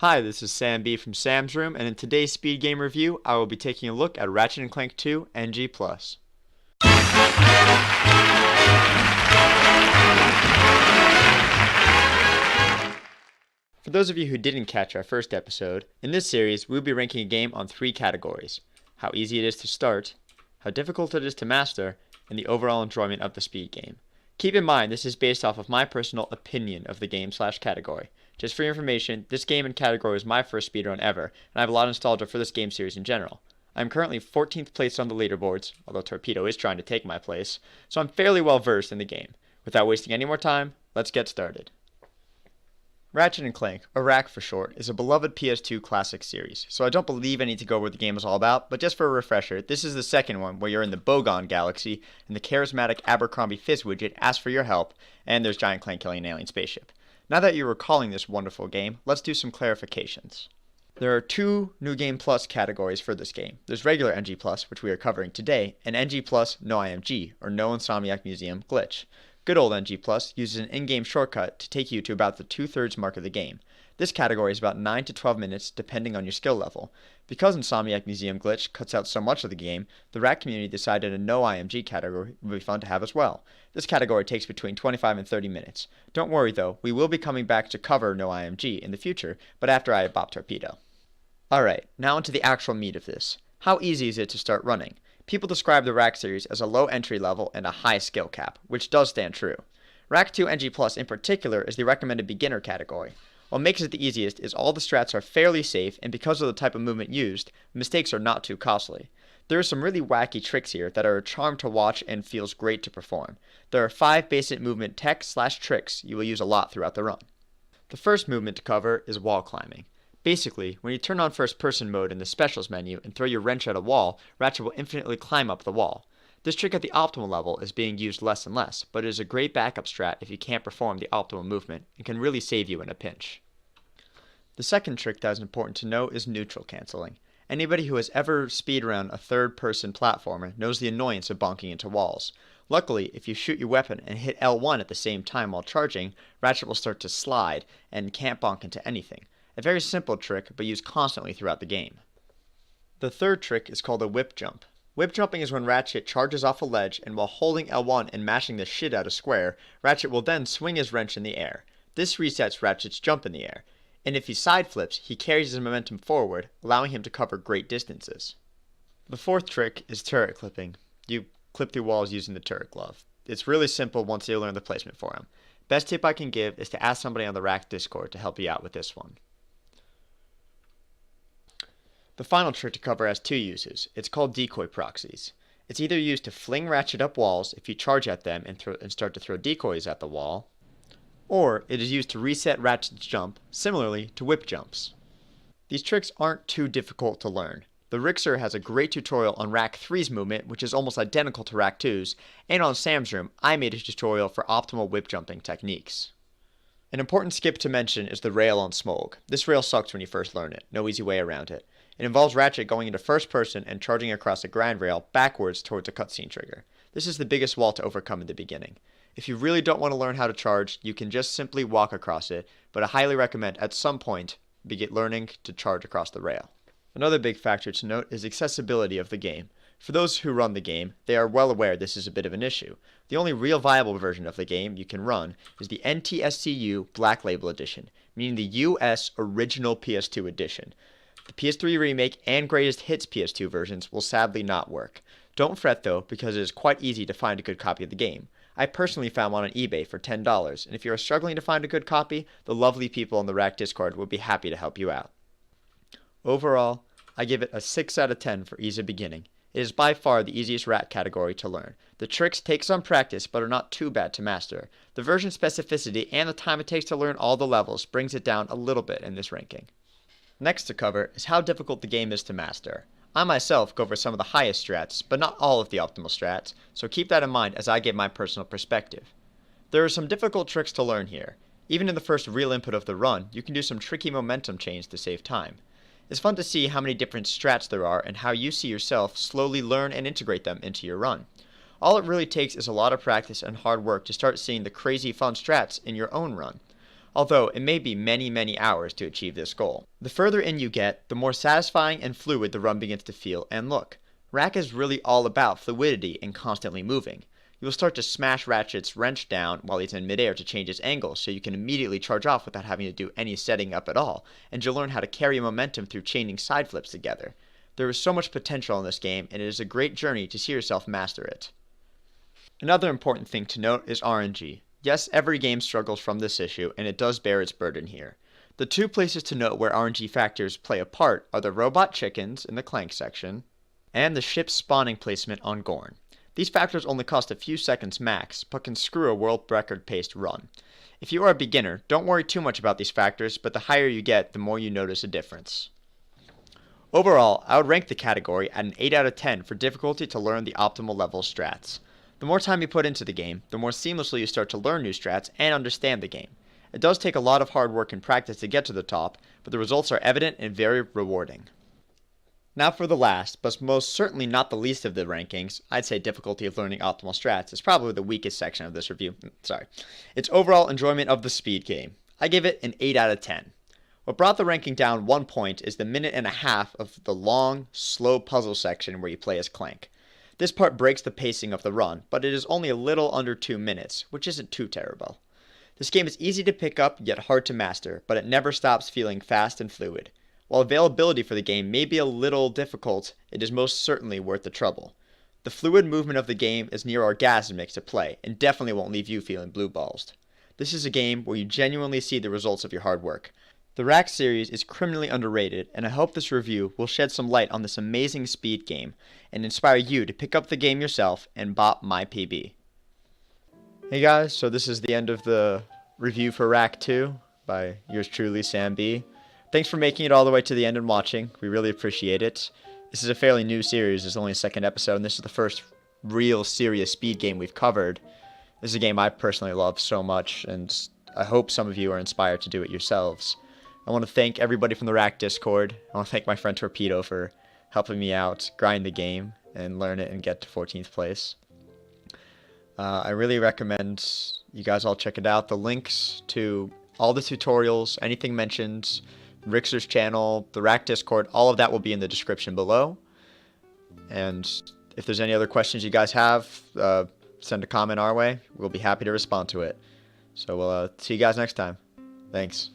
Hi, this is Sam B from Sam's Room, and in today's Speed Game review, I will be taking a look at Ratchet and Clank 2 NG+. For those of you who didn't catch our first episode, in this series we'll be ranking a game on 3 categories: how easy it is to start, how difficult it is to master, and the overall enjoyment of the Speed Game. Keep in mind this is based off of my personal opinion of the game/category. Just for your information, this game and category was my first speedrun ever, and I have a lot of nostalgia for this game series in general. I'm currently 14th place on the leaderboards, although Torpedo is trying to take my place, so I'm fairly well versed in the game. Without wasting any more time, let's get started. Ratchet and Clank, or RAC for short, is a beloved PS2 classic series, so I don't believe I need to go over what the game is all about, but just for a refresher, this is the second one where you're in the Bogon Galaxy, and the charismatic Abercrombie Fizz widget asks for your help, and there's Giant Clank killing an alien spaceship. Now that you're recalling this wonderful game, let's do some clarifications. There are 2 New Game Plus categories for this game. There's regular NG Plus, which we are covering today, and NG Plus No IMG, or No Insomniac Museum Glitch. Good old NG Plus uses an in-game shortcut to take you to about the 2/3 mark of the game. This category is about 9 to 12 minutes depending on your skill level. Because Insomniac Museum Glitch cuts out so much of the game, the RAC community decided a No IMG category would be fun to have as well. This category takes between 25 and 30 minutes. Don't worry though, we will be coming back to cover No IMG in the future, but after I bop Torpedo. Alright, now into the actual meat of this. How easy is it to start running? People describe the RAC series as a low entry level and a high skill cap, which does stand true. RAC 2 NG Plus in particular is the recommended beginner category. What makes it the easiest is all the strats are fairly safe, and because of the type of movement used, mistakes are not too costly. There are some really wacky tricks here that are a charm to watch and feels great to perform. There are 5 basic movement tech/tricks you will use a lot throughout the run. The first movement to cover is wall climbing. Basically, when you turn on first person mode in the specials menu and throw your wrench at a wall, Ratchet will infinitely climb up the wall. This trick at the optimal level is being used less and less, but it is a great backup strat if you can't perform the optimal movement and can really save you in a pinch. The second trick that is important to know is neutral canceling. Anybody who has ever speedrun a third-person platformer knows the annoyance of bonking into walls. Luckily, if you shoot your weapon and hit L1 at the same time while charging, Ratchet will start to slide and can't bonk into anything. A very simple trick, but used constantly throughout the game. The third trick is called a whip jump. Whip jumping is when Ratchet charges off a ledge, and while holding L1 and mashing the shit out of square, Ratchet will then swing his wrench in the air. This resets Ratchet's jump in the air, and if he side flips, he carries his momentum forward, allowing him to cover great distances. The fourth trick is turret clipping. You clip through walls using the turret glove. It's really simple once you learn the placement for him. Best tip I can give is to ask somebody on the RAC Discord to help you out with this one. The final trick to cover has 2 uses. It's called decoy proxies. It's either used to fling Ratchet up walls if you charge at them and start to throw decoys at the wall, or it is used to reset Ratchet's jump, similarly to whip jumps. These tricks aren't too difficult to learn. The Rixer has a great tutorial on RAC 3's movement, which is almost identical to RAC 2's, and on Sam's Room, I made a tutorial for optimal whip jumping techniques. An important skip to mention is the rail on Smog. This rail sucks when you first learn it, no easy way around it. It involves Ratchet going into first person and charging across a grind rail backwards towards a cutscene trigger. This is the biggest wall to overcome in the beginning. If you really don't want to learn how to charge, you can just simply walk across it, but I highly recommend at some point begin learning to charge across the rail. Another big factor to note is accessibility of the game. For those who run the game, they are well aware this is a bit of an issue. The only real viable version of the game you can run is the NTSCU Black Label Edition, meaning the US Original PS2 Edition. The PS3 Remake and Greatest Hits PS2 versions will sadly not work. Don't fret though, because it is quite easy to find a good copy of the game. I personally found one on eBay for $10, and if you are struggling to find a good copy, the lovely people on the RAC Discord will be happy to help you out. Overall, I give it a 6 out of 10 for ease of beginning. It is by far the easiest RAC category to learn. The tricks take some practice, but are not too bad to master. The version specificity and the time it takes to learn all the levels brings it down a little bit in this ranking. Next to cover is how difficult the game is to master. I myself go for some of the highest strats, but not all of the optimal strats, so keep that in mind as I give my personal perspective. There are some difficult tricks to learn here. Even in the first real input of the run, you can do some tricky momentum chains to save time. It's fun to see how many different strats there are and how you see yourself slowly learn and integrate them into your run. All it really takes is a lot of practice and hard work to start seeing the crazy fun strats in your own run. although it may be many hours to achieve this goal. The further in you get, the more satisfying and fluid the run begins to feel and look. Rack is really all about fluidity and constantly moving. You will start to smash Ratchet's wrench down while he's in midair to change his angle so you can immediately charge off without having to do any setting up at all, and you'll learn how to carry momentum through chaining side flips together. There is so much potential in this game, and it is a great journey to see yourself master it. Another important thing to note is RNG. Yes, every game struggles from this issue, and it does bear its burden here. The two places to note where RNG factors play a part are the robot chickens in the Clank section, and the ship's spawning placement on Gorn. These factors only cost a few seconds max, but can screw a world record paced run. If you are a beginner, don't worry too much about these factors, but the higher you get, the more you notice a difference. Overall, I would rank the category at an 8 out of 10 for difficulty to learn the optimal level strats. The more time you put into the game, the more seamlessly you start to learn new strats and understand the game. It does take a lot of hard work and practice to get to the top, but the results are evident and very rewarding. Now for the last, but most certainly not the least of the rankings, I'd say difficulty of learning optimal strats is probably the weakest section of this review. It's overall enjoyment of the speed game. I give it an 8 out of 10. What brought the ranking down 1 point is the minute and a half of the long, slow puzzle section where you play as Clank. This part breaks the pacing of the run, but it is only a little under 2 minutes, which isn't too terrible. This game is easy to pick up yet hard to master, but it never stops feeling fast and fluid. While availability for the game may be a little difficult, it is most certainly worth the trouble. The fluid movement of the game is near orgasmic to play, and definitely won't leave you feeling blue-ballsed. This is a game where you genuinely see the results of your hard work. The Rack series is criminally underrated, and I hope this review will shed some light on this amazing speed game, and inspire you to pick up the game yourself and bop my PB. Hey guys, so this is the end of the review for Rack 2 by yours truly, Sam B. Thanks for making it all the way to the end and watching. We really appreciate it. This is a fairly new series. It's only a second episode, and this is the first real serious speed game we've covered. This is a game I personally love so much, and I hope some of you are inspired to do it yourselves. I want to thank everybody from the Rack Discord. I want to thank my friend Torpedo for helping me out, grind the game, and learn it and get to 14th place. I really recommend you guys all check it out. The links to all the tutorials, anything mentioned, Rixer's channel, the Rack Discord, all of that will be in the description below. And if there's any other questions you guys have, send a comment our way. We'll be happy to respond to it. So we'll see you guys next time. Thanks.